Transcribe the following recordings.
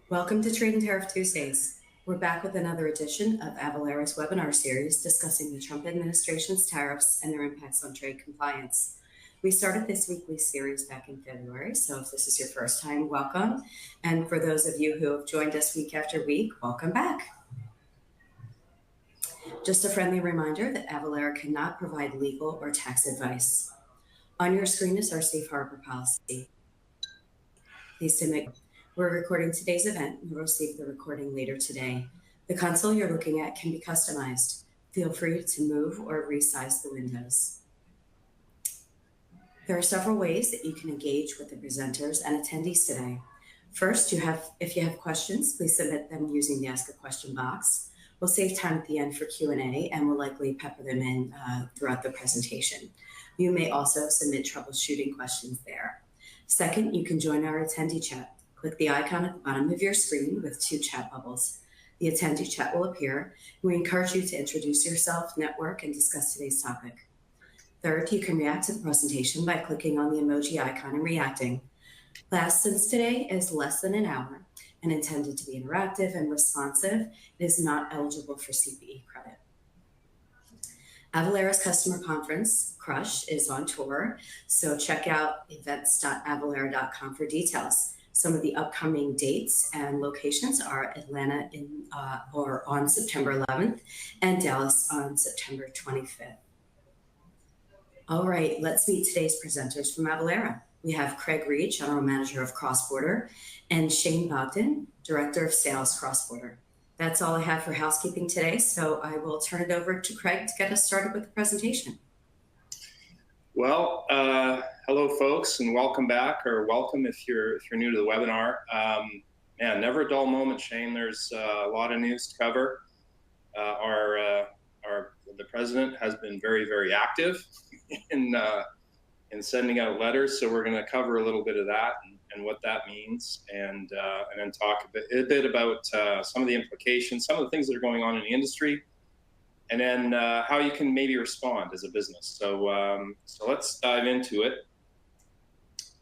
Welcome to Trade and Tariff Tuesdays. We're back with another edition of Avalara's webinar series discussing the Trump administration's tariffs and their impacts on trade compliance. We started this weekly series back in February, so if this is your first time, welcome. And for those of you who have joined us week after week, welcome back. Just a friendly reminder that Avalara cannot provide legal or tax advice. On your screen is our safe harbor policy. Please submit. We're recording today's event. You'll receive the recording later today. The console you're looking at can be customized. Feel free to move or resize the windows. There are several ways that you can engage with the presenters and attendees today. First, if you have questions, please submit them using the Ask a Question box. We'll save time at the end for Q&A and we'll likely pepper them in throughout the presentation. You may also submit troubleshooting questions there. Second, you can join our attendee chat. Click the icon at the bottom of your screen with two chat bubbles. The attendee chat will appear. We encourage you to introduce yourself, network, and discuss today's topic. Third, you can react to the presentation by clicking on the emoji icon and reacting. Last, since today is less than an hour and intended to be interactive and responsive, it is not eligible for CPE credit. Avalara's customer conference, Crush, is on tour, so check out events.avalara.com for details. Some of the upcoming dates and locations are Atlanta on September 11th and Dallas on September 25th. All right, let's meet today's presenters from Avalara. We have Craig Reed, General Manager of Cross Border, and Shane Bogdan, Director of Sales Cross Border. That's all I have for housekeeping today, so I will turn it over to Craig to get us started with the presentation. Well, hello, folks, and welcome back, or welcome if you're new to the webinar. Man, never a dull moment, Shane. There's a lot of news to cover. The president has been very, very active in sending out letters, so we're going to cover a little bit of that and what that means, and then talk a bit about some of the implications, some of the things that are going on in the industry, and then how you can maybe respond as a business. So let's dive into it.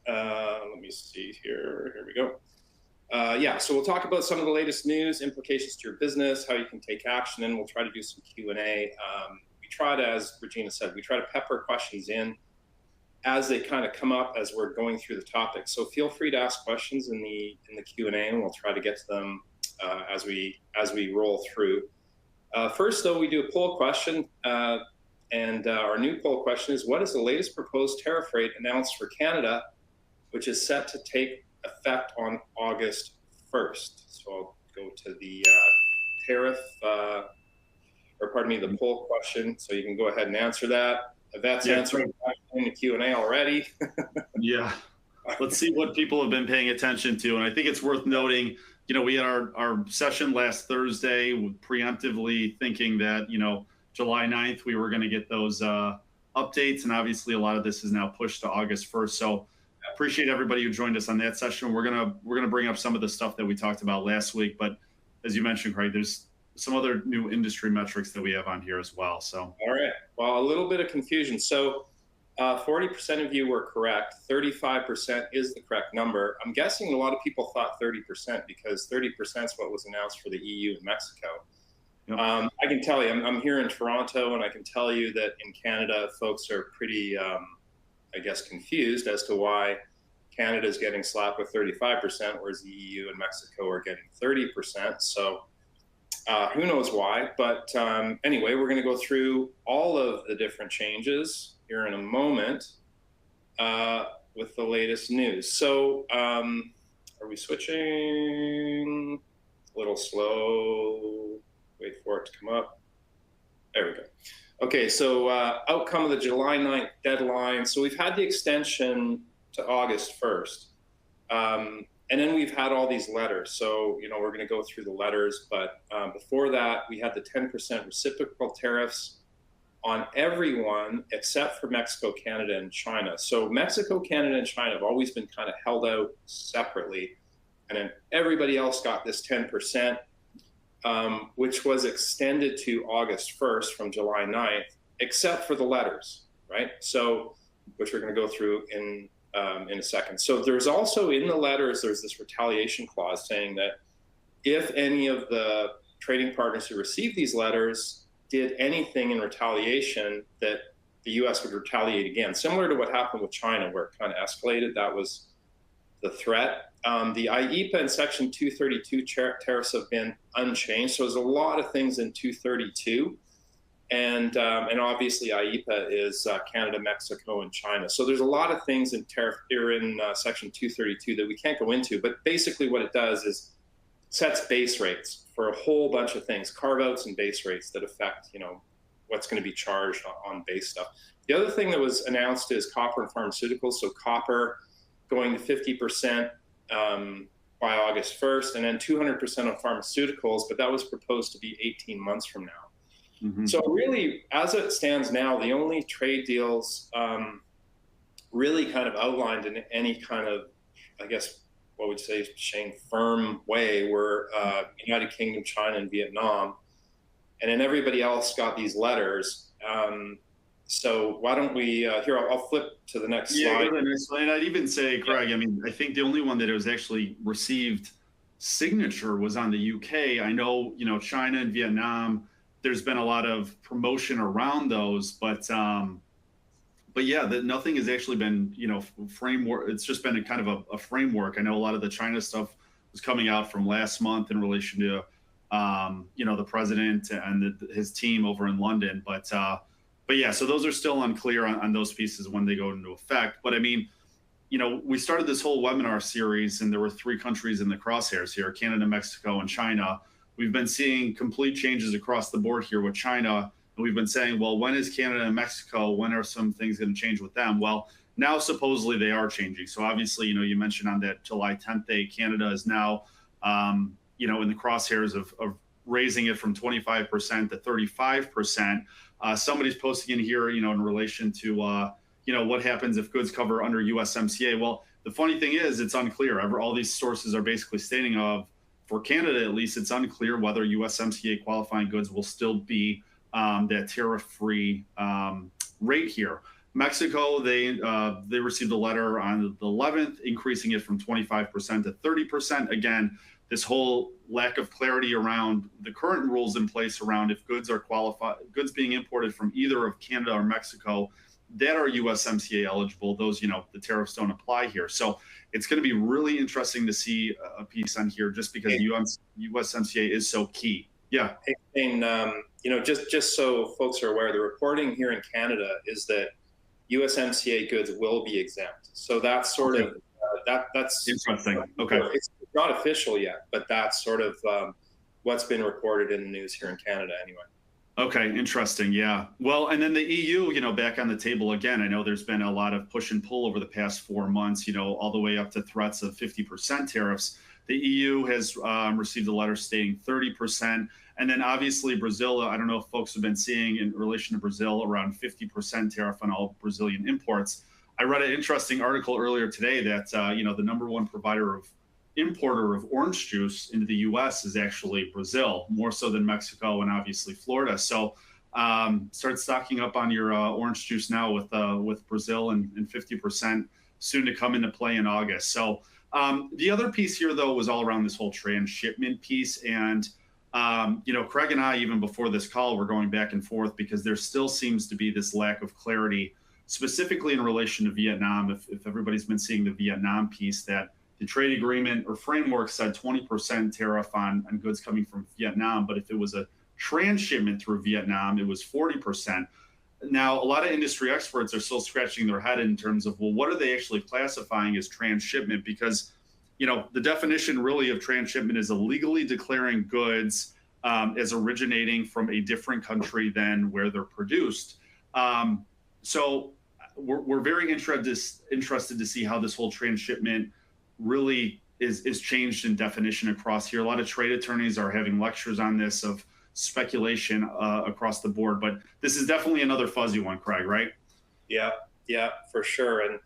Let me see here. Here we go. Yeah, so we'll talk about some of the latest news, implications to your business, how you can take action, and we'll try to do some Q&A. We try to, as Regina said, we try to pepper questions in as they kind of come up as we're going through the topic. So feel free to ask questions in the Q&A, and we'll try to get to them as we roll through. First, though, we do a poll question, and our new poll question is, what is the latest proposed tariff rate announced for Canada, which is set to take effect on August 1st? So I'll go to the the poll question, so you can go ahead and answer that. That's answering in the Q&A already. Yeah, let's see what people have been paying attention to, and I think it's worth noting, we had our session last Thursday preemptively thinking that, July 9th, we were going to get those updates. And obviously a lot of this is now pushed to August 1st. So appreciate everybody who joined us on that session. We're going to bring up some of the stuff that we talked about last week. But as you mentioned, Craig, there's some other new industry metrics that we have on here as well. So, all right. Well, a little bit of confusion. So 40% of you were correct. 35% is the correct number. I'm guessing a lot of people thought 30% because 30% is what was announced for the EU and Mexico. Yep. I can tell you, I'm here in Toronto, and I can tell you that in Canada, folks are pretty, I guess, confused as to why Canada is getting slapped with 35%, whereas the EU and Mexico are getting 30%. So who knows why? But anyway, we're going to go through all of the different changes here in a moment with the latest news. So are we switching? A little slow. Wait for it to come up. There we go. Okay, so outcome of the July 9th deadline. So we've had the extension to August 1st. And then we've had all these letters. So, we're going to go through the letters. But before that, we had the 10% reciprocal tariffs on everyone except for Mexico, Canada, and China. So Mexico, Canada, and China have always been kind of held out separately. And then everybody else got this 10%. Which was extended to August 1st from July 9th, except for the letters, right? So, which we're going to go through in a second. So there's also in the letters, there's this retaliation clause saying that if any of the trading partners who received these letters did anything in retaliation, that the U.S. would retaliate again, similar to what happened with China, where it kind of escalated. That was the threat. The IEEPA and Section 232 tariffs have been unchanged. So there's a lot of things in 232. And obviously IEEPA is Canada, Mexico, and China. So there's a lot of things in tariff here in Section 232 that we can't go into. But basically what it does is sets base rates for a whole bunch of things, carve-outs and base rates that affect, what's going to be charged on base stuff. The other thing that was announced is copper and pharmaceuticals. So copper going to 50% by August 1st, and then 200% on pharmaceuticals, but that was proposed to be 18 months from now. Mm-hmm. So really, as it stands now, the only trade deals really kind of outlined in any kind of, I guess, what would say, Shane, firm way were United Kingdom, China, and Vietnam. And then everybody else got these letters. So why don't we, here, I'll flip to the next slide. Go to the next slide. And I'd even say, Craig, I mean, I think the only one that was actually received signature was on the UK. I know, China and Vietnam, there's been a lot of promotion around those, but yeah, nothing has actually been, framework. It's just been a kind of a framework. I know a lot of the China stuff was coming out from last month in relation to, the president and his team over in London. But yeah, so those are still unclear on those pieces when they go into effect. But I mean, we started this whole webinar series and there were 3 countries in the crosshairs here, Canada, Mexico, and China. We've been seeing complete changes across the board here with China. And we've been saying, well, when is Canada and Mexico? When are some things going to change with them? Well, now supposedly they are changing. So obviously, you mentioned on that July 10th day, Canada is now, in the crosshairs of raising it from 25% to 35%. Somebody's posting in here, in relation to, what happens if goods cover under USMCA. Well, the funny thing is it's unclear. All these sources are basically stating for Canada, at least, it's unclear whether USMCA qualifying goods will still be that tariff-free rate here. Mexico, they received a letter on the 11th, increasing it from 25% to 30%. Again, this whole lack of clarity around the current rules in place around if goods goods being imported from either of Canada or Mexico that are USMCA eligible, those, the tariffs don't apply here. So it's going to be really interesting to see a piece on here just because USMCA is so key. Yeah. And, just so folks are aware, the reporting here in Canada is that USMCA goods will be exempt. So that's sort of, that's interesting. Okay. It's not official yet, but that's sort of what's been reported in the news here in Canada anyway. Okay, interesting. Yeah. Well, and then the EU, back on the table again. I know there's been a lot of push and pull over the past 4 months, all the way up to threats of 50% tariffs. The EU has received a letter stating 30%. And then obviously Brazil, I don't know if folks have been seeing in relation to Brazil, around 50% tariff on all Brazilian imports. I read an interesting article earlier today that, the number one importer of orange juice into the U.S. is actually Brazil, more so than Mexico and obviously Florida. So start stocking up on your orange juice now with Brazil and 50% soon to come into play in August. So the other piece here, though, was all around this whole transshipment piece. And, Craig and I, even before this call, were going back and forth because there still seems to be this lack of clarity, specifically in relation to Vietnam. If everybody's been seeing the Vietnam piece, that the trade agreement or framework said 20% tariff on goods coming from Vietnam, but if it was a transshipment through Vietnam, it was 40%. Now, a lot of industry experts are still scratching their head in terms of, well, what are they actually classifying as transshipment? Because, the definition really of transshipment is illegally declaring goods as originating from a different country than where they're produced. So we're very interested to see how this whole transshipment really is changed in definition across here. A lot of trade attorneys are having lectures on this of speculation across the board, but this is definitely another fuzzy one, Craig, right? Yeah, for sure. And,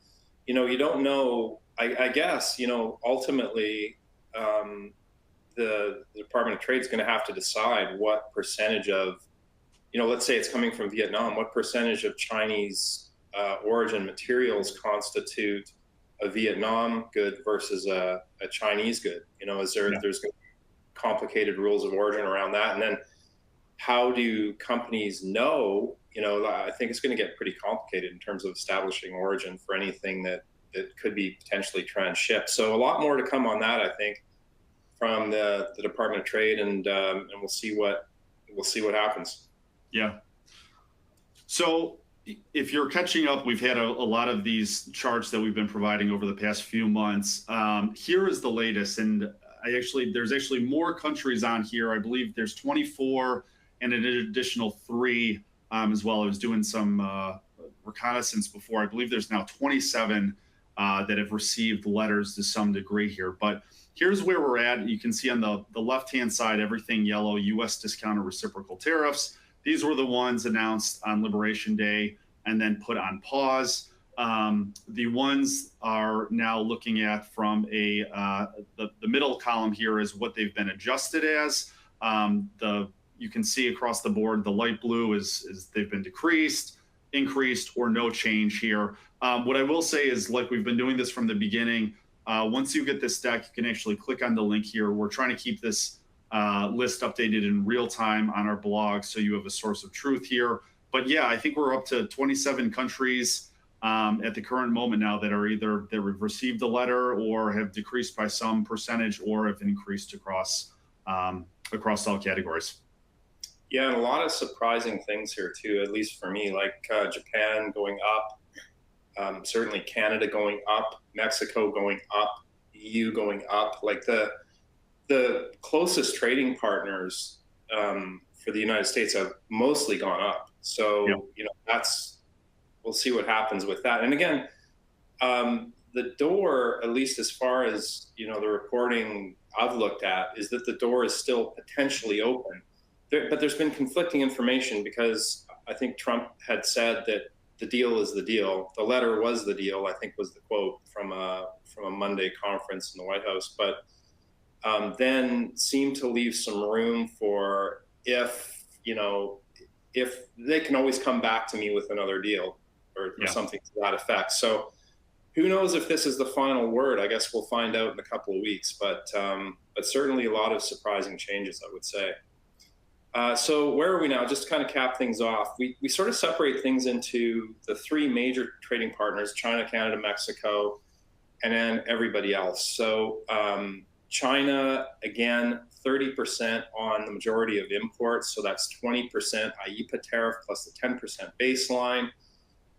you don't know, I guess, ultimately the Department of Trade is going to have to decide what percentage of, let's say it's coming from Vietnam, what percentage of Chinese origin materials constitute a Vietnam good versus a Chinese good? There's going to be complicated rules of origin around that. And then how do companies know, I think it's going to get pretty complicated in terms of establishing origin for anything that could be potentially transshipped. So a lot more to come on that, I think, from the Department of Trade, and we'll see what happens. Yeah. So if you're catching up, we've had a lot of these charts that we've been providing over the past few months. Here is the latest, and there's actually more countries on here. I believe there's 24 and an additional 3 as well. I was doing some reconnaissance before. I believe there's now 27 that have received letters to some degree here. But here's where we're at. You can see on the left-hand side, everything yellow, U.S. discounted reciprocal tariffs. These were the ones announced on Liberation Day and then put on pause. The ones are now looking at from the middle column here is what they've been adjusted as. You can see across the board, the light blue is they've been decreased, increased, or no change here. What I will say is, like we've been doing this from the beginning, once you get this deck, you can actually click on the link here. We're trying to keep this list updated in real time on our blog, so you have a source of truth here. But yeah, I think we're up to 27 countries at the current moment now that are either that have received the letter or have decreased by some percentage or have increased across all categories. Yeah, and a lot of surprising things here too, at least for me, like Japan going up, certainly Canada going up, Mexico going up, EU going up. Like the closest trading partners for the United States have mostly gone up. So, we'll see what happens with that. And again, the door, at least as far as, the reporting I've looked at, is that the door is still potentially open. But there's been conflicting information, because I think Trump had said that the deal is the deal. The letter was the deal, I think was the quote from a Monday conference in the White House. But then seemed to leave some room for if they can always come back to me with another deal or something to that effect. So who knows if this is the final word? I guess we'll find out in a couple of weeks. But certainly a lot of surprising changes, I would say. So where are we now? Just to kind of cap things off, we sort of separate things into the 3 major trading partners: China, Canada, Mexico, and then everybody else. So China, again, 30% on the majority of imports. So that's 20% IEEPA tariff plus the 10% baseline.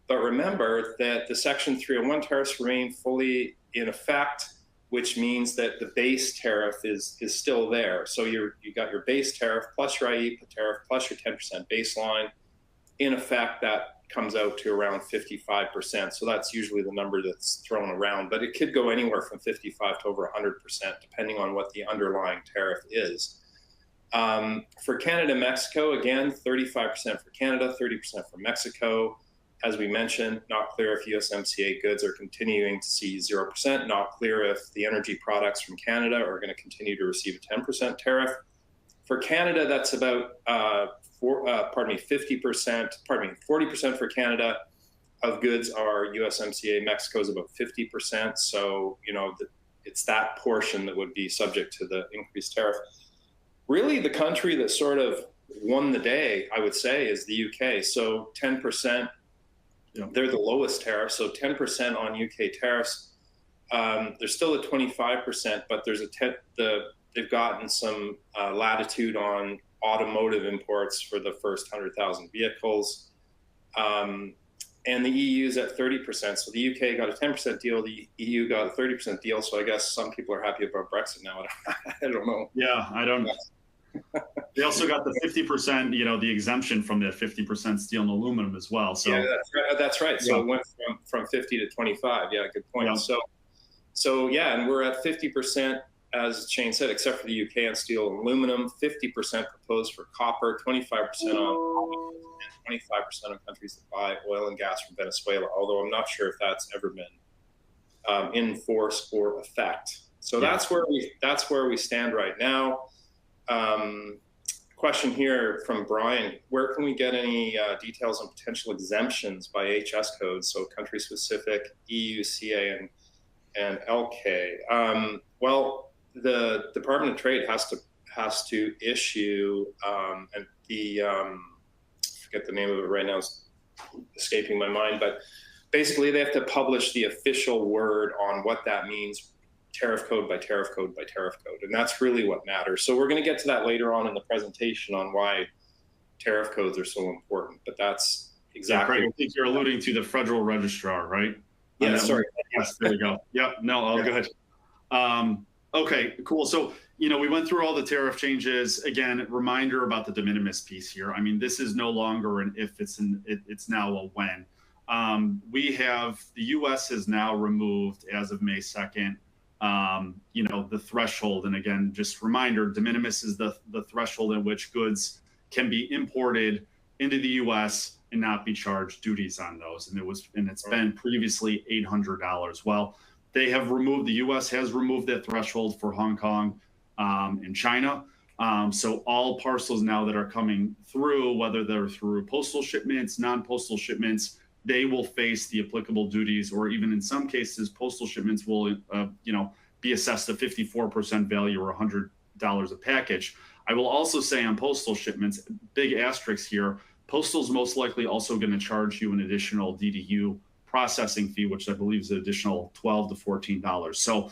But remember that the Section 301 tariffs remain fully in effect, which means that the base tariff is still there. So you got your base tariff plus your IEEPA tariff plus your 10% baseline. In effect, that comes out to around 55%. So that's usually the number that's thrown around, but it could go anywhere from 55 to over 100%, depending on what the underlying tariff is. For Canada, Mexico, again, 35% for Canada, 30% for Mexico. As we mentioned, not clear if USMCA goods are continuing to see 0%, not clear if the energy products from Canada are going to continue to receive a 10% tariff. For Canada, that's about 40% for Canada of goods are USMCA. Mexico is about 50%. So, it's that portion that would be subject to the increased tariff. Really, the country that sort of won the day, I would say, is the UK. So 10%, they're the lowest tariff. So 10% on UK tariffs. There's still a 25%, but there's they've gotten some latitude on automotive imports for the first 100,000 vehicles. And the EU's at 30%. So the UK got a 10% deal, the EU got a 30% deal. So I guess some people are happy about Brexit now. I don't know. Yeah, I don't. They also got the 50%, the exemption from the 50% steel and aluminum as well. So yeah, that's right. So it went from 50 to 25. Yeah, good point. Yeah. So yeah, and we're at 50%, as Shane said, except for the UK on steel and aluminum, 50% proposed for copper, 25% on and 25% on countries that buy oil and gas from Venezuela, although I'm not sure if that's ever been in force or effect. So that's where we stand right now. Question here from Brian: where can we get any details on potential exemptions by HS codes, so country-specific, EU, CA, and LK? Well, the Department of Trade has has to issue, and forget the name of it right now, it's escaping my mind, but basically they have to publish the official word on what that means, tariff code by tariff code by tariff code. And that's really what matters. So we're going to get to that later on in the presentation on why tariff codes are so important, but that's exactly. Craig, I think you're alluding to the federal registrar, right? Yeah, sorry. Yes, there we go. Yep, no, all good. Okay, cool. So, we went through all the tariff changes. Again, reminder about the de minimis piece here. I mean, this is no longer an if, it's now a when. The U.S. has now removed, as of May 2nd, the threshold. And again, just reminder, de minimis is the threshold at which goods can be imported into the U.S. and not be charged duties on those. And it's been previously $800. Well, the U.S. has removed that threshold for Hong Kong and China. So all parcels now that are coming through, whether they're through postal shipments, non-postal shipments, they will face the applicable duties, or even in some cases, postal shipments will, be assessed a 54% value or $100 a package. I will also say on postal shipments, big asterisk here, postal's most likely also going to charge you an additional DDU processing fee, which I believe is an additional $12 to $14. So,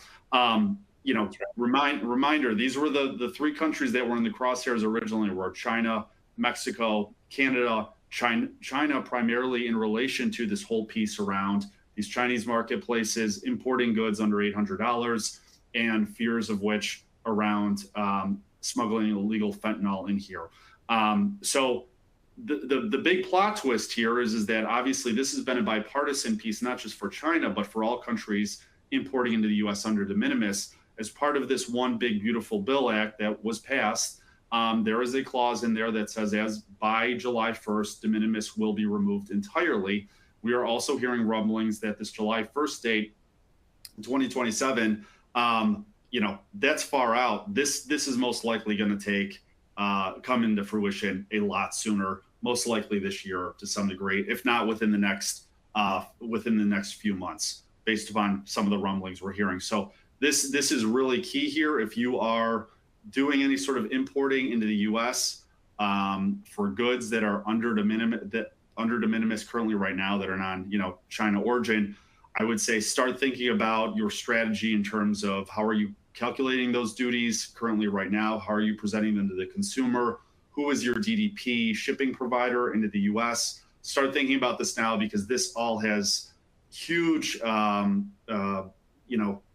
reminder, these were the three countries that were in the crosshairs originally were China, Mexico, Canada, China primarily in relation to this whole piece around these Chinese marketplaces importing goods under $800 and fears of which around smuggling illegal fentanyl in here. So the big plot twist here is that obviously this has been a bipartisan piece, not just for China, but for all countries importing into the U.S. under de minimis. As part of this one big beautiful bill act that was passed, there is a clause in there that says as by July 1st, de minimis will be removed entirely. We are also hearing rumblings that this July 1st date, 2027, that's far out. This is most likely going to come into fruition a lot sooner, most likely this year to some degree, if not within the next few months, based upon some of the rumblings we're hearing. So this is really key here. If you are doing any sort of importing into the U.S. For goods that are under de minimis currently right now that are non China origin, I would say start thinking about your strategy in terms of how are you calculating those duties currently right now? How are you presenting them to the consumer? Who is your DDP shipping provider into the U.S.? Start thinking about this now, because this all has huge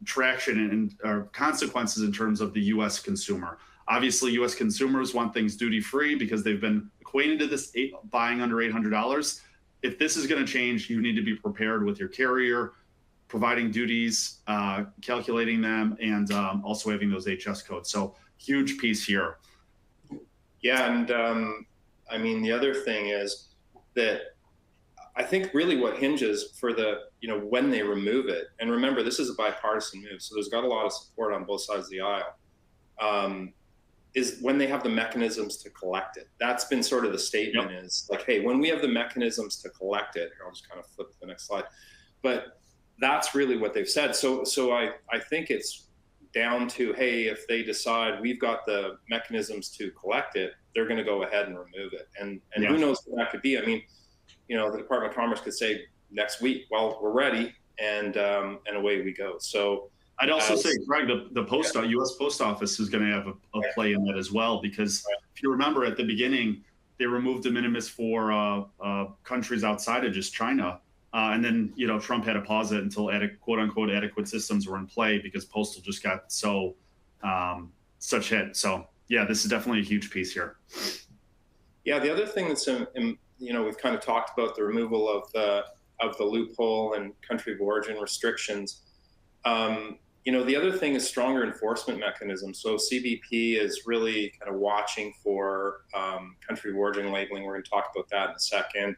traction and consequences in terms of the U.S. consumer. Obviously, U.S. consumers want things duty-free because they've been acquainted to this buying under $800. If this is going to change, you need to be prepared with your carrier, providing duties, calculating them, and also having those HS codes. So huge piece here. Yeah, and the other thing is that I think really what hinges for the, when they remove it, and remember, this is a bipartisan move, so there's got a lot of support on both sides of the aisle, is when they have the mechanisms to collect it. That's been sort of the statement. Yep. Is like, hey, when we have the mechanisms to collect it, I'll just kind of flip to the next slide, but that's really what they've said. So I think it's down to, hey, if they decide we've got the mechanisms to collect it, they're going to go ahead and remove it. And yeah. Who knows what that could be? I mean, the Department of Commerce could say next week, well, we're ready, and away we go. So I'd also say, Greg, the U.S. Post Office is going to have a play in that as well, because if you remember at the beginning, they removed de minimis for countries outside of just China. And then, Trump had to pause it until quote unquote adequate systems were in play, because postal just got such hit. So yeah, this is definitely a huge piece here. Yeah. The other thing that's, we've kind of talked about the removal of the loophole and country of origin restrictions. The other thing is stronger enforcement mechanisms. So CBP is really kind of watching for country of origin labeling. We're going to talk about that in a second.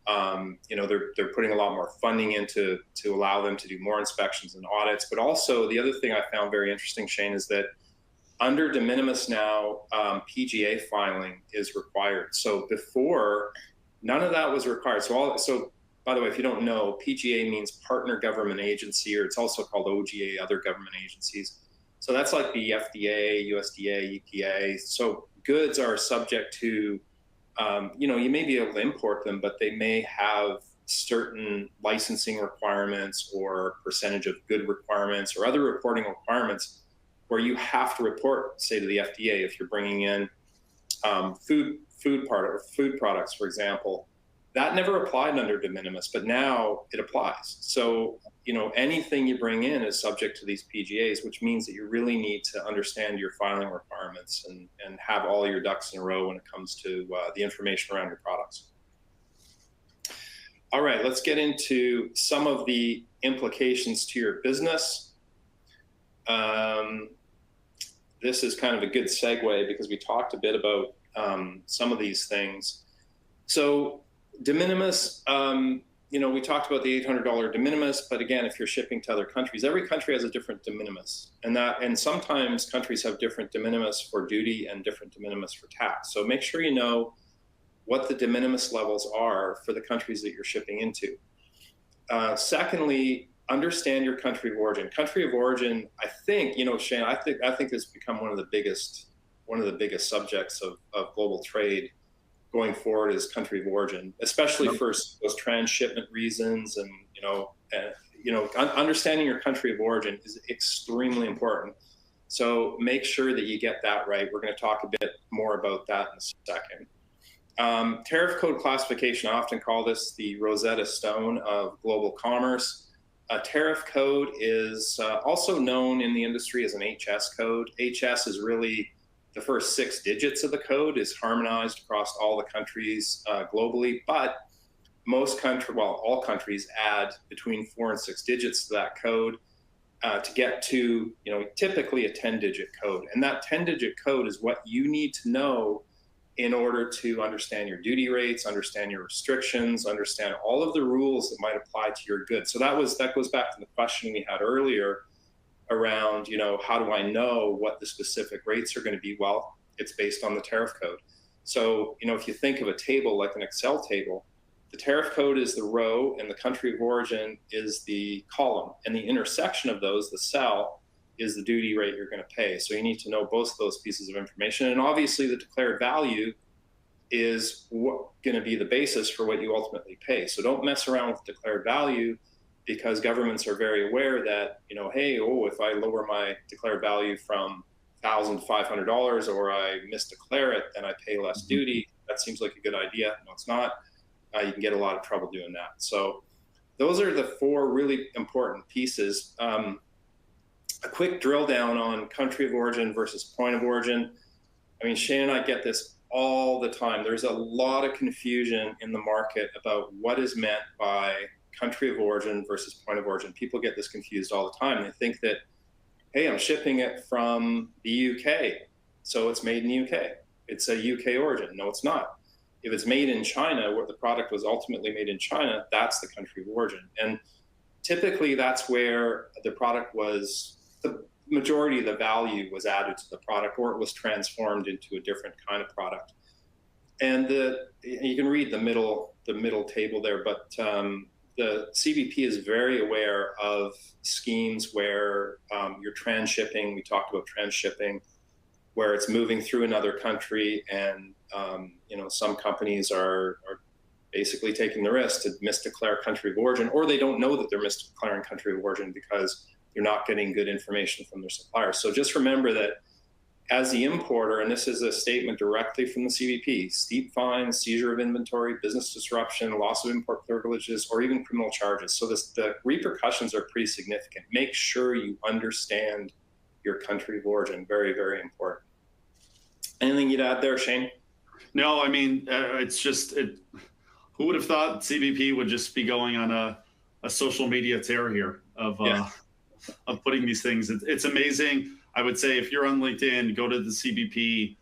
They're putting a lot more funding into to allow them to do more inspections and audits. But also the other thing I found very interesting, Shane, is that under de minimis now, PGA filing is required. So before, none of that was required. So by the way, if you don't know, PGA means partner government agency, or it's also called OGA, other government agencies. So that's like the FDA, USDA, EPA. So goods are subject to, you may be able to import them, but they may have certain licensing requirements or percentage of good requirements or other reporting requirements where you have to report, say, to the FDA if you're bringing in food products, for example. That never applied under de minimis, but now it applies. So, anything you bring in is subject to these PGAs, which means that you really need to understand your filing requirements and have all your ducks in a row when it comes to the information around your products. All right, let's get into some of the implications to your business. This is kind of a good segue because we talked a bit about some of these things. So de minimis, we talked about the $800 de minimis, but again, if you're shipping to other countries, every country has a different de minimis, and sometimes countries have different de minimis for duty and different de minimis for tax. So make sure you know what the de minimis levels are for the countries that you're shipping into. Secondly, understand your country of origin. Country of origin, I think, Shane, I think this has become one of the biggest subjects of global trade going forward is country of origin, especially for those transshipment reasons, and understanding your country of origin is extremely important. So make sure that you get that right. We're going to talk a bit more about that in a second. Tariff code classification, I often call this the Rosetta Stone of global commerce. A tariff code is also known in the industry as an HS code. HS is really the first 6 digits of the code is harmonized across all the countries globally, but all countries add between 4 and 6 digits to that code to get to, typically a 10-digit code. And that 10-digit code is what you need to know in order to understand your duty rates, understand your restrictions, understand all of the rules that might apply to your goods. So that goes back to the question we had earlier around, how do I know what the specific rates are going to be? Well, it's based on the tariff code. So, if you think of a table like an Excel table, the tariff code is the row and the country of origin is the column, and the intersection of those, the cell, is the duty rate you're going to pay. So you need to know both of those pieces of information. And obviously the declared value is going to be the basis for what you ultimately pay. So don't mess around with declared value, because governments are very aware that, if I lower my declared value from $1,000 to $500 or I misdeclare it, then I pay less duty. That seems like a good idea. No, it's not. You can get a lot of trouble doing that. So those are the 4 really important pieces. A quick drill down on country of origin versus point of origin. I mean, Shane and I get this all the time. There's a lot of confusion in the market about what is meant by country of origin versus point of origin. People get this confused all the time. They think that, hey, I'm shipping it from the UK, so it's made in the UK. It's a UK origin. No, it's not. If it's made in China, where the product was ultimately made in China, that's the country of origin. And typically that's where the product was, the majority of the value was added to the product, or it was transformed into a different kind of product. And you can read the middle table there, but the CBP is very aware of schemes where you're transshipping. We talked about transshipping, where it's moving through another country, and some companies are basically taking the risk to misdeclare country of origin, or they don't know that they're misdeclaring country of origin because they're not getting good information from their suppliers. So just remember that as the importer, and this is a statement directly from the CBP, steep fines, seizure of inventory, business disruption, loss of import privileges, or even criminal charges. So the repercussions are pretty significant. Make sure you understand your country of origin. Very, very important. Anything you'd add there, Shane? No, I mean, it's just, who would have thought CBP would just be going on a social media tear here of putting these things. It's amazing. I would say if you're on LinkedIn, go to the CBP,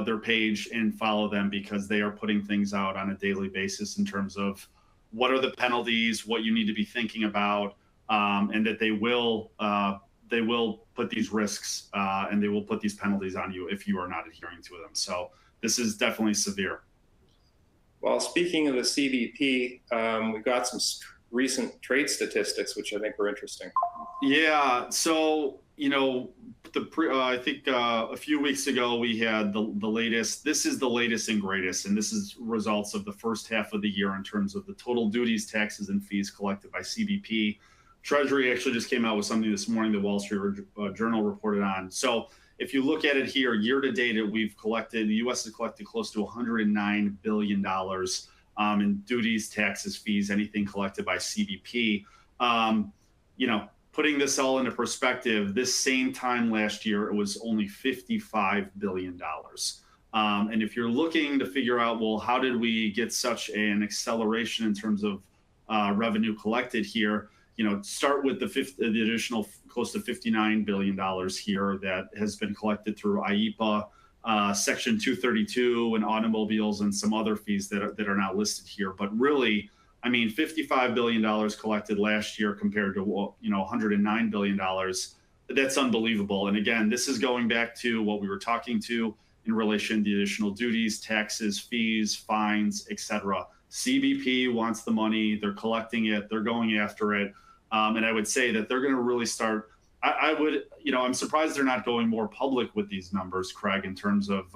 their page, and follow them, because they are putting things out on a daily basis in terms of what are the penalties, what you need to be thinking about, and that they will put these risks and they will put these penalties on you if you are not adhering to them. So this is definitely severe. Well, speaking of the CBP, we've got some recent trade statistics, which I think were interesting. Yeah. So you know, I think a few weeks ago we had the latest. This is the latest and greatest, and this is results of the first half of the year in terms of the total duties, taxes, and fees collected by CBP. Treasury actually just came out with something this morning. The Wall Street Journal reported on. So if you look at it here, year to date, we've collected. The U.S. has collected close to $109 billion in duties, taxes, fees, anything collected by CBP. You know, putting this all into perspective, this same time last year, it was only $55 billion. And if you're looking to figure out, well, how did we get such an acceleration in terms of revenue collected here? You know, start with the additional close to $59 billion here that has been collected through IEPA, Section 232, and automobiles, and some other fees that are not listed here. But really, I mean, $55 billion collected last year compared to, you know, $109 billion. That's unbelievable. And again, this is going back to what we were talking to in relation to the additional duties, taxes, fees, fines, etc. CBP wants the money. They're collecting it. They're going after it. And I would say that they're going to really start. I would, you know, I'm surprised they're not going more public with these numbers, Craig, in terms of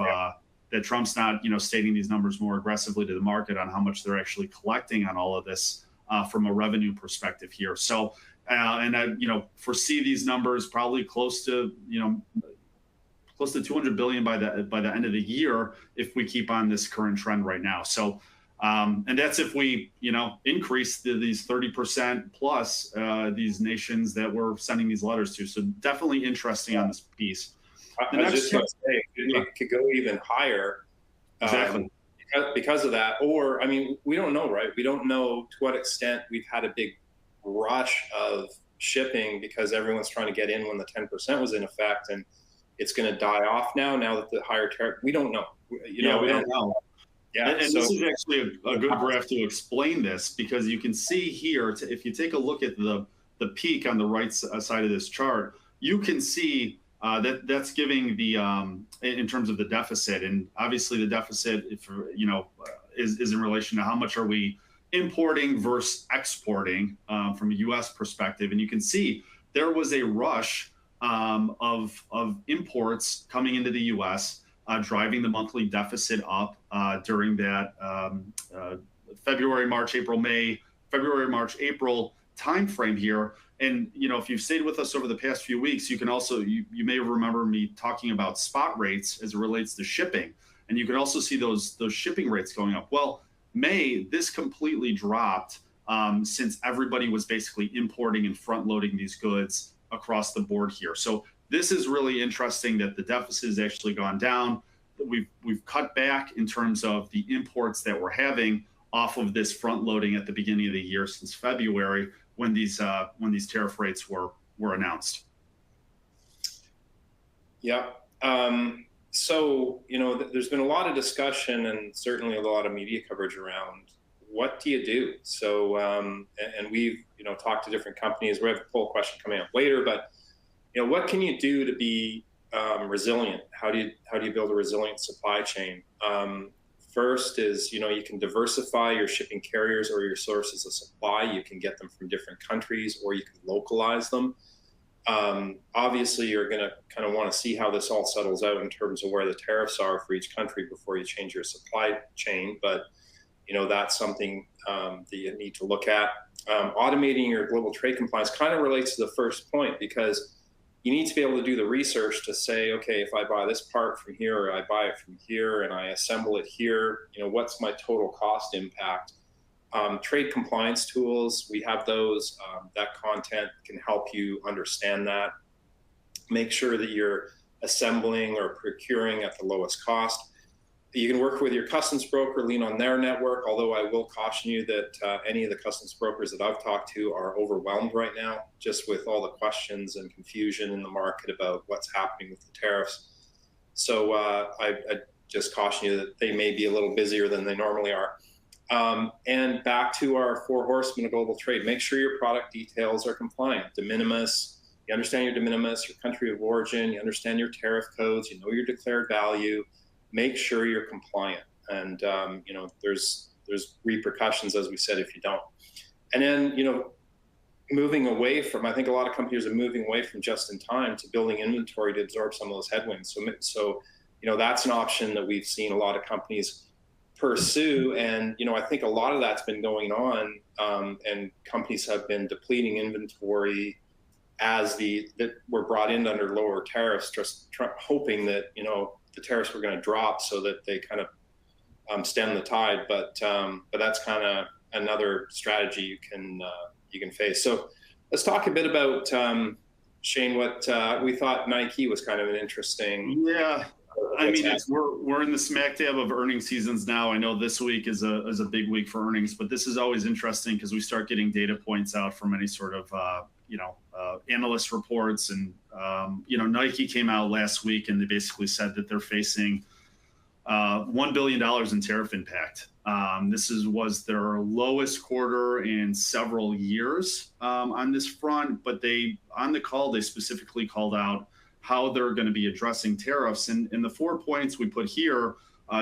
that Trump's not, you know, stating these numbers more aggressively to the market on how much they're actually collecting on all of this from a revenue perspective here. So, and I, you know, foresee these numbers probably close to, you know, close to 200 billion by the end of the year if we keep on this current trend right now. So, and that's if we, you know, increase these 30% plus these nations that we're sending these letters to. So definitely interesting on this piece. I was just going to say, it could go even higher. Exactly. Because of that. Or, I mean, we don't know, right? We don't know to what extent we've had a big rush of shipping because everyone's trying to get in when the 10% was in effect, and it's going to die off now that the higher tariff. We don't know. You know, we don't know. Yeah, and so, this is actually a good graph to explain this, because you can see here, if you take a look at the peak on the right side of this chart, you can see that's giving the in terms of the deficit, and obviously the deficit, if you know, is in relation to how much are we importing versus exporting from a U.S. perspective, and you can see there was a rush of imports coming into the U.S. Driving the monthly deficit up during that February, March, April timeframe here. And, you know, if you've stayed with us over the past few weeks, you can also, you may remember me talking about spot rates as it relates to shipping. And you can also see those shipping rates going up. Well, this completely dropped since everybody was basically importing and front loading these goods across the board here. So this is really interesting that the deficit has actually gone down. We've cut back in terms of the imports that we're having off of this front loading at the beginning of the year since February, when these tariff rates were announced. Yeah. So, you know, there's been a lot of discussion and certainly a lot of media coverage around what do you do? So, and we've, you know, talked to different companies. We have a poll question coming up later, but, you know, what can you do to be resilient? How do you build a resilient supply chain? First is, you know, you can diversify your shipping carriers or your sources of supply. You can get them from different countries, or you can localize them. Obviously, you're going to kind of want to see how this all settles out in terms of where the tariffs are for each country before you change your supply chain. But, you know, that's something that you need to look at. Automating your global trade compliance kind of relates to the first point, because you need to be able to do the research to say, okay, if I buy this part from here, or I buy it from here, and I assemble it here, you know, what's my total cost impact? Trade compliance tools, we have those. That content can help you understand that. Make sure that you're assembling or procuring at the lowest cost. You can work with your customs broker, lean on their network, although I will caution you that any of the customs brokers that I've talked to are overwhelmed right now, just with all the questions and confusion in the market about what's happening with the tariffs. So I just caution you that they may be a little busier than they normally are. And back to our 4 horsemen of global trade, make sure your product details are compliant. De minimis, you understand your de minimis, your country of origin, you understand your tariff codes, you know your declared value. Make sure you're compliant, and you know, there's repercussions, as we said, if you don't. And then, you know, moving away from, I think a lot of companies are moving away from just in time to building inventory to absorb some of those headwinds. So that's an option that we've seen a lot of companies pursue. And, I think a lot of that's been going on, and companies have been depleting inventory as that were brought in under lower tariffs, just hoping that, the tariffs were going to drop so that they kind of stem the tide. But that's kind of another strategy you can face. So let's talk a bit about, Shane, what we thought Nike was kind of an interesting. Yeah. I mean, we're in the smack dab of earnings seasons now. I know this week is a big week for earnings, but this is always interesting because we start getting data points out from any sort of, analyst reports. And, Nike came out last week and they basically said that they're facing $1 billion in tariff impact. This was their lowest quarter in several years on this front, but on the call, they specifically called out how they're going to be addressing tariffs. And the 4 points we put here,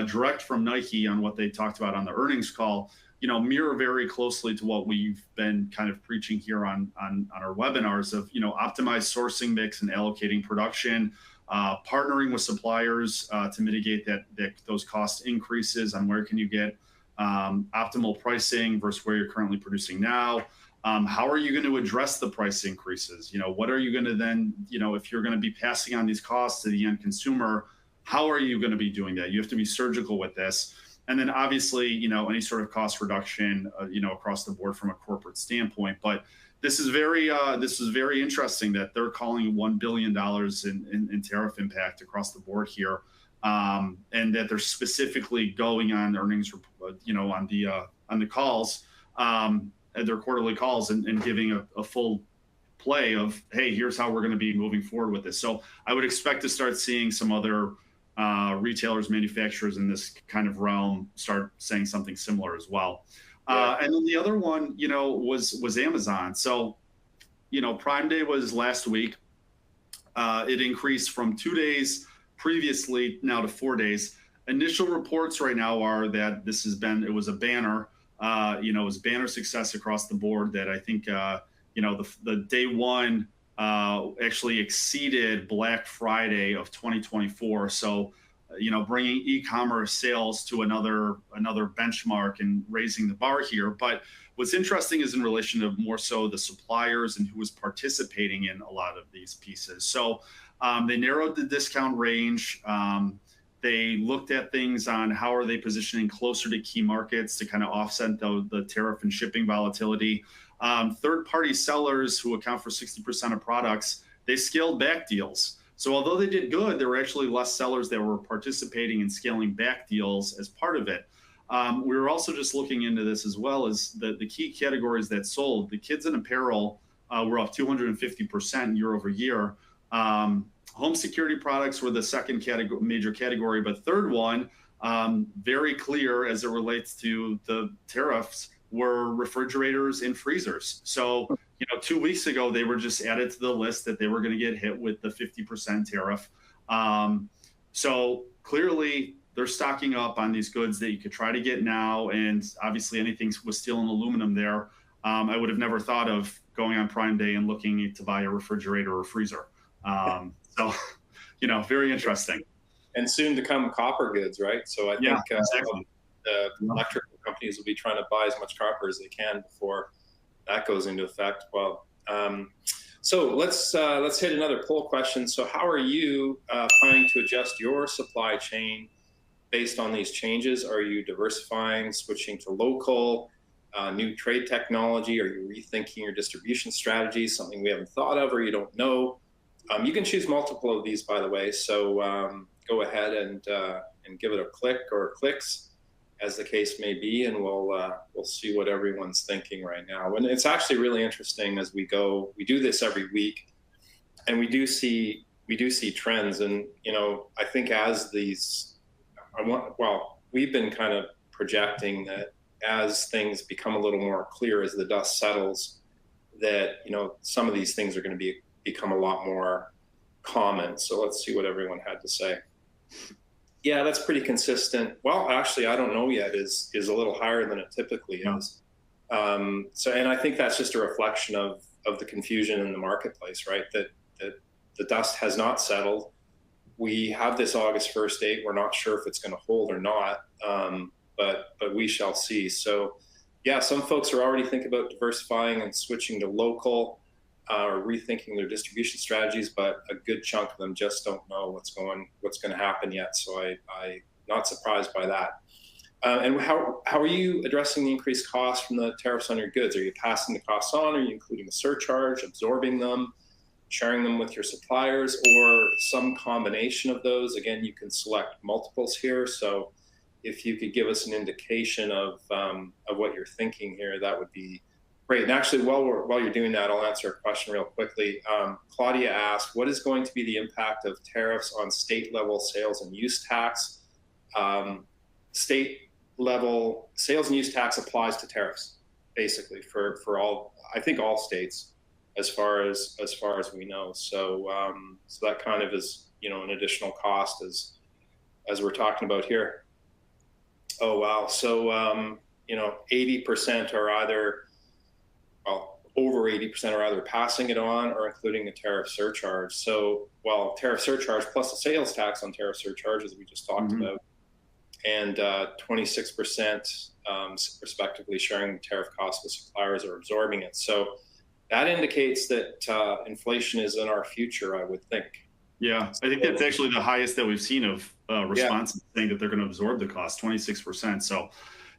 direct from Nike on what they talked about on the earnings call, mirror very closely to what we've been kind of preaching here on our webinars of, optimized sourcing mix and allocating production, partnering with suppliers to mitigate those cost increases on where can you get optimal pricing versus where you're currently producing now. How are you going to address the price increases? What are you going to then, if you're going to be passing on these costs to the end consumer, how are you going to be doing that? You have to be surgical with this. And then obviously, any sort of cost reduction, across the board from a corporate standpoint. But this is very interesting that they're calling $1 billion in tariff impact across the board here. And that they're specifically going on earnings, on the calls, at their quarterly calls and giving a full play of, hey, here's how we're going to be moving forward with this. So I would expect to start seeing some other retailers, manufacturers in this kind of realm start saying something similar as well. Yeah. And then the other one, was Amazon. So, Prime Day was last week. It increased from 2 days previously now to 4 days. Initial reports right now are that it was a banner. It was banner success across the board that I think, the day one actually exceeded Black Friday of 2024. So, bringing e-commerce sales to another benchmark and raising the bar here. But what's interesting is in relation to more so the suppliers and who was participating in a lot of these pieces. So they narrowed the discount range. They looked at things on how are they positioning closer to key markets to kind of offset the tariff and shipping volatility. Third-party sellers who account for 60% of products, they scaled back deals. So although they did good, there were actually less sellers that were participating in scaling back deals as part of it. We were also just looking into this as well as the key categories that sold. The kids and apparel were up 250% year over year. Home security products were the second major category, but third one, very clear as it relates to the tariffs, were refrigerators and freezers. So, 2 weeks ago, they were just added to the list that they were going to get hit with the 50% tariff. So clearly, they're stocking up on these goods that you could try to get now. And obviously, anything with steel and aluminum there, I would have never thought of going on Prime Day and looking to buy a refrigerator or freezer. So, very interesting. And soon to come copper goods, right? So I think exactly. The electrical companies will be trying to buy as much copper as they can before that goes into effect. Well, so let's hit another poll question. So how are you planning to adjust your supply chain based on these changes? Are you diversifying, switching to local, new trade technology? Are you rethinking your distribution strategy, something we haven't thought of or you don't know? You can choose multiple of these, by the way. So go ahead and give it a click or clicks, as the case may be, and we'll see what everyone's thinking right now. And it's actually really interesting as we go. We do this every week, and we do see trends. And I think as we've been kind of projecting that as things become a little more clear, as the dust settles, that some of these things are going to become a lot more common. So let's see what everyone had to say. Yeah, that's pretty consistent. Well, actually, I don't know yet, is a little higher than it typically is. And I think that's just a reflection of the confusion in the marketplace, right? That the dust has not settled. We have this August 1st date. We're not sure if it's going to hold or not, but we shall see. So, yeah, some folks are already thinking about diversifying and switching to local, or rethinking their distribution strategies, but a good chunk of them just don't know what's going to happen yet. So I'm not surprised by that. And how are you addressing the increased costs from the tariffs on your goods? Are you passing the costs on? Are you including a surcharge, absorbing them, sharing them with your suppliers, or some combination of those? Again, you can select multiples here. So if you could give us an indication of what you're thinking here, that would be great. And actually, while you're doing that, I'll answer a question real quickly. Claudia asked, what is going to be the impact of tariffs on state level sales and use tax? State level sales and use tax applies to tariffs, basically for all, I think all states, as far as we know. So so that kind of is, you know, an additional cost as we're talking about here. Oh wow. So you know, 80% are either, well, over 80% are either passing it on or including a tariff surcharge. So, well, tariff surcharge plus the sales tax on tariff surcharges we just talked about, and 26% respectively sharing the tariff costs with suppliers or absorbing it. So that indicates that inflation is in our future, I would think. Yeah, I think that's actually the highest that we've seen of responses saying that they're going to absorb the cost, 26%. So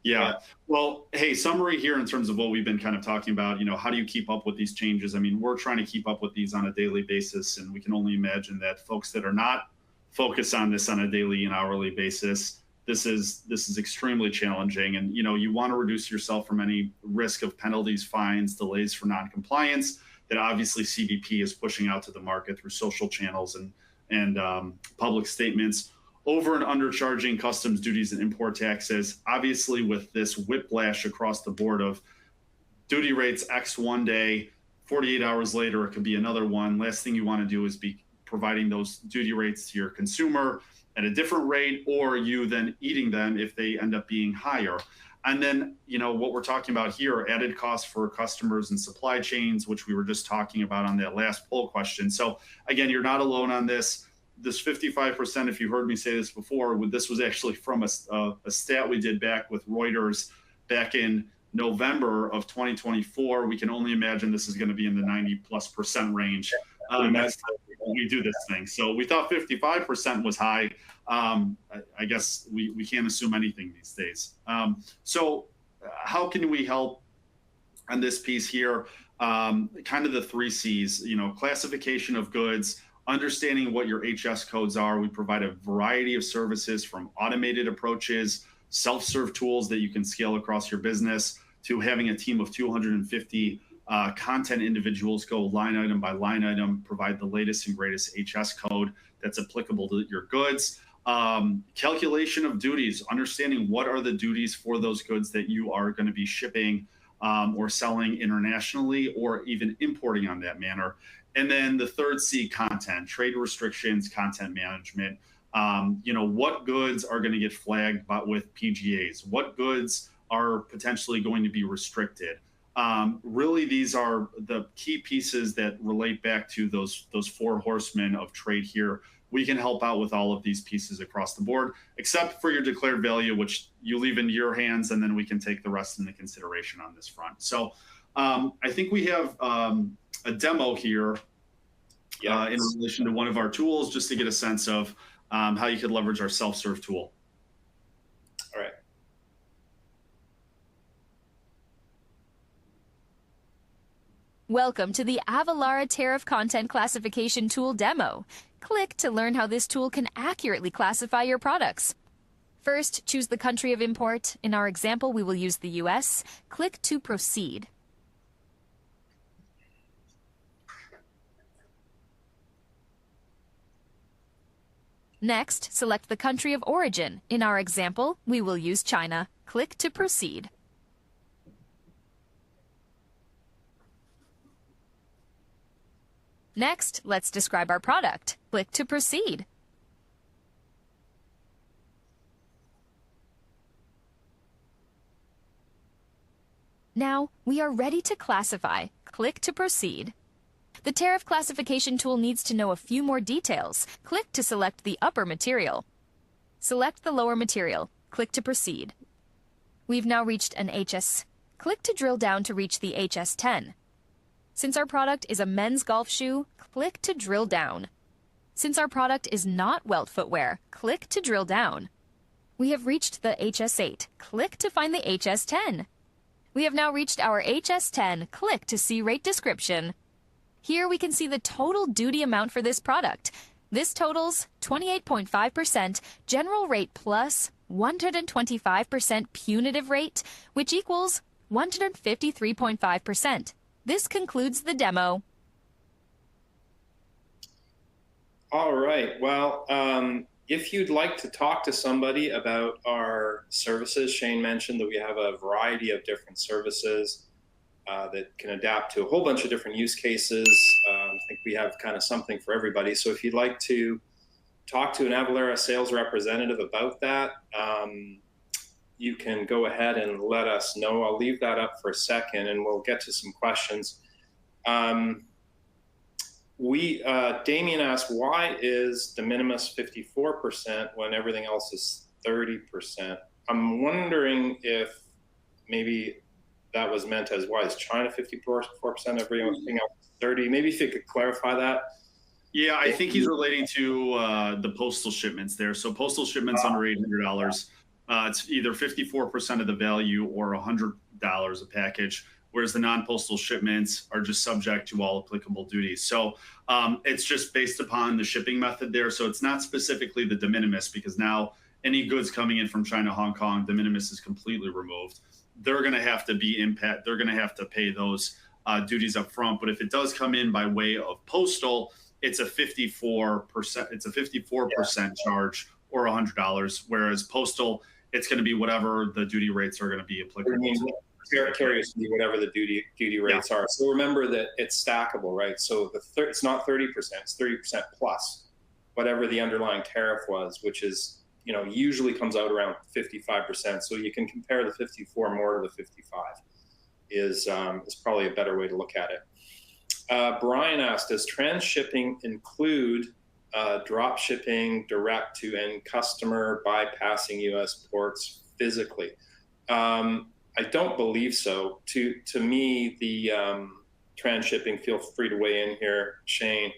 yeah. Well, hey, summary here in terms of what we've been kind of talking about, you know, how do you keep up with these changes? I mean, we're trying to keep up with these on a daily basis, and we can only imagine that folks that are not focused on this on a daily and hourly basis, this is extremely challenging. And, you know, you want to reduce yourself from any risk of penalties, fines, delays for noncompliance that obviously CBP is pushing out to the market through social channels and public statements. Over and undercharging customs duties and import taxes, obviously with this whiplash across the board of duty rates X one day, 48 hours later, it could be another one. Last thing you want to do is be providing those duty rates to your consumer at a different rate, or you then eating them if they end up being higher. And then, you know, what we're talking about here, added costs for customers and supply chains, which we were just talking about on that last poll question. So again, you're not alone on this. This 55%, if you heard me say this before, this was actually from a stat we did back with Reuters back in November of 2024. We can only imagine this is going to be in the 90+% range. That's how we do this thing. So we thought 55% was high. I guess we can't assume anything these days. So how can we help on this piece here? Kind of the 3 C's, you know, classification of goods, understanding what your HS codes are. We provide a variety of services from automated approaches, self-serve tools that you can scale across your business, to having a team of 250 content individuals go line item by line item, provide the latest and greatest HS code that's applicable to your goods. Calculation of duties, understanding what are the duties for those goods that you are going to be shipping or selling internationally, or even importing on that manner. And then the 3rd C, content, trade restrictions, content management. You know, what goods are going to get flagged with PGAs? What goods are potentially going to be restricted? Really, these are the key pieces that relate back to those 4 horsemen of trade here. We can help out with all of these pieces across the board, except for your declared value, which you leave into your hands, and then we can take the rest into consideration on this front. So I think we have a demo here in relation to one of our tools, just to get a sense of how you could leverage our self-serve tool. All right. Welcome to the Avalara Tariff Content Classification Tool demo. Click to learn how this tool can accurately classify your products. First, choose the country of import. In our example, we will use the US. Click to proceed. Next, select the country of origin. In our example, we will use China. Click to proceed. Next, let's describe our product. Click to proceed. Now, we are ready to classify. Click to proceed. The tariff classification tool needs to know a few more details. Click to select the upper material. Select the lower material. Click to proceed. We've now reached an HS. Click to drill down to reach the HS10. Since our product is a men's golf shoe, click to drill down. Since our product is not welt footwear, click to drill down. We have reached the HS8. Click to find the HS10. We have now reached our HS10. Click to see rate description. Here we can see the total duty amount for this product. This totals 28.5% general rate plus 125% punitive rate, which equals 153.5%. This concludes the demo. All right. Well, if you'd like to talk to somebody about our services, Shane mentioned that we have a variety of different services that can adapt to a whole bunch of different use cases. I think we have kind of something for everybody. So if you'd like to talk to an Avalara sales representative about that, you can go ahead and let us know. I'll leave that up for a second and we'll get to some questions. Damien asked, why is de minimis 54% when everything else is 30%? I'm wondering if maybe that was meant as, why is China 54%, everything else 30%? Maybe if you could clarify that. Yeah, I think he's relating to the postal shipments there. So postal shipments under $800, it's either 54% of the value or $100 a package, whereas the non-postal shipments are just subject to all applicable duties. So it's just based upon the shipping method there. So it's not specifically the de minimis, because now any goods coming in from China, Hong Kong, de minimis is completely removed. They're going to have to be they're going to have to pay those duties up front. But if it does come in by way of postal, it's a 54%. It's a 54% charge or $100, whereas postal, it's going to be whatever the duty rates are going to be applicable. Curious to be whatever the duty rates are. So remember that it's stackable, right? So it's not 30%, it's 30% plus whatever the underlying tariff was, which is, usually comes out around 55%. So you can compare the 54 more to the 55 is probably a better way to look at it. Brian asked, does transshipping include drop shipping direct to end customer bypassing US ports physically? I don't believe so. To me, the transshipping, feel free to weigh in here, Shane,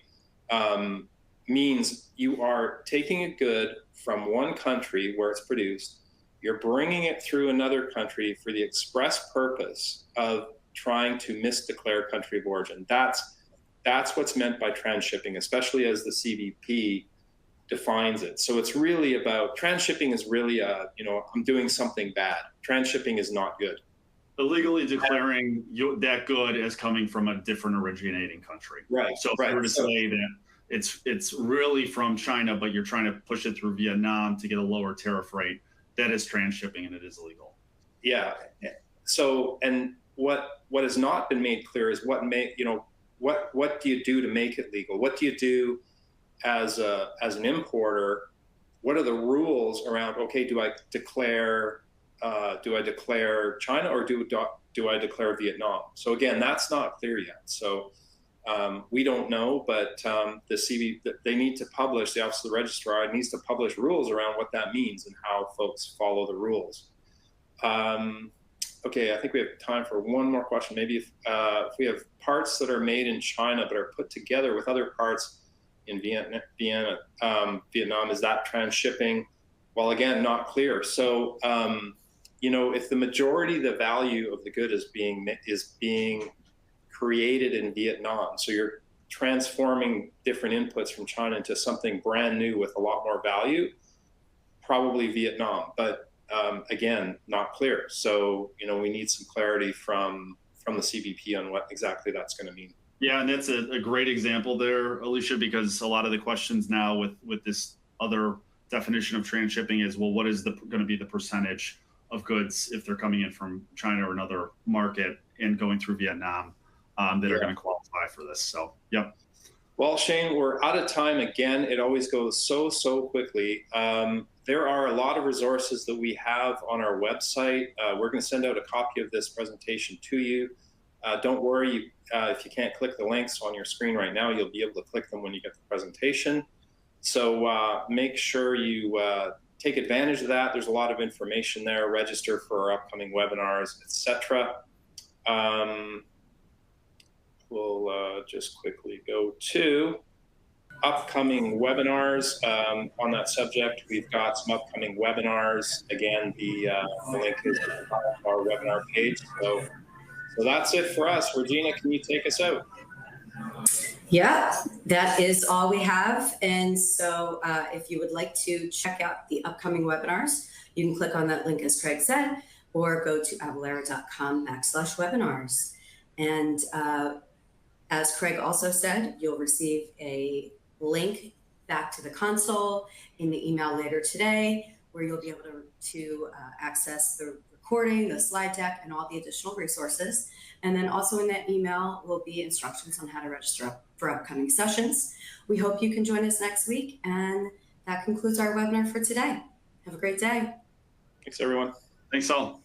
means you are taking a good from one country where it's produced, you're bringing it through another country for the express purpose of trying to misdeclare country of origin. That's what's meant by transshipping, especially as the CBP defines it. So it's really about, transshipping is really I'm doing something bad. Transshipping is not good. Illegally declaring that good as coming from a different originating country. Right. So if you were to say that it's really from China, but you're trying to push it through Vietnam to get a lower tariff rate, that is transshipping and it is illegal. Yeah. So, and what has not been made clear is what do you do to make it legal? What do you do as an importer? What are the rules around, okay, do I declare China or do I declare Vietnam? So again, that's not clear yet. So we don't know, but they need to publish, the Office of the Registrar needs to publish rules around what that means and how folks follow the rules. Okay, I think we have time for one more question. Maybe if we have parts that are made in China but are put together with other parts in Vietnam, is that transshipping? Well, again, not clear. So, if the majority of the value of the good is being created in Vietnam, so you're transforming different inputs from China into something brand new with a lot more value, probably Vietnam. But again, not clear. So, we need some clarity from the CBP on what exactly that's going to mean. Yeah, and that's a great example there, Alicia, because a lot of the questions now with this other definition of transshipping is, well, what is going to be the percentage of goods if they're coming in from China or another market and going through Vietnam that are going to qualify for this? So, yep. Well, Shane, we're out of time again. It always goes so quickly. There are a lot of resources that we have on our website. We're going to send out a copy of this presentation to you. Don't worry, if you can't click the links on your screen right now, you'll be able to click them when you get the presentation. So make sure you take advantage of that. There's a lot of information there. Register for our upcoming webinars, etc. We'll just quickly go to upcoming webinars. On that subject, we've got some upcoming webinars. Again, the link is on our webinar page. So that's it for us. Regina, can you take us out? Yeah, that is all we have. And so if you would like to check out the upcoming webinars, you can click on that link, as Craig said, or go to avalara.com/webinars. And as Craig also said, you'll receive a link back to the console in the email later today, where you'll be able to access the recording, the slide deck, and all the additional resources. And then also in that email will be instructions on how to register for upcoming sessions. We hope you can join us next week. And that concludes our webinar for today. Have a great day. Thanks, everyone. Thanks all.